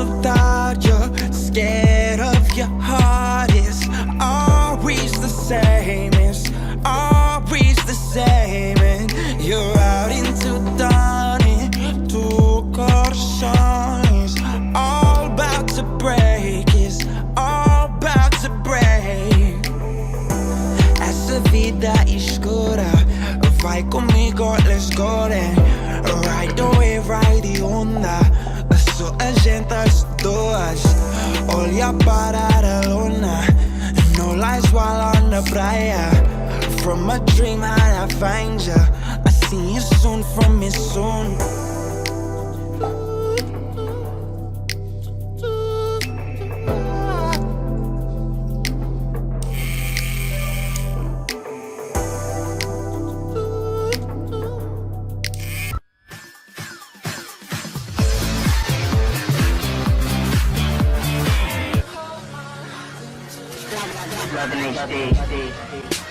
without you. Scared of your heart is always the same. It's always the same. And you're out into dawn and tu corazón is all about to break. It's all about to break. Essa vida escura vai comigo, let's go then. Ride the wave, ride the onda. Só a gente as duas. Olha para a luna. No lies while on the praia. From a dream how I find ya. I see you soon, from me soon. Love and HD.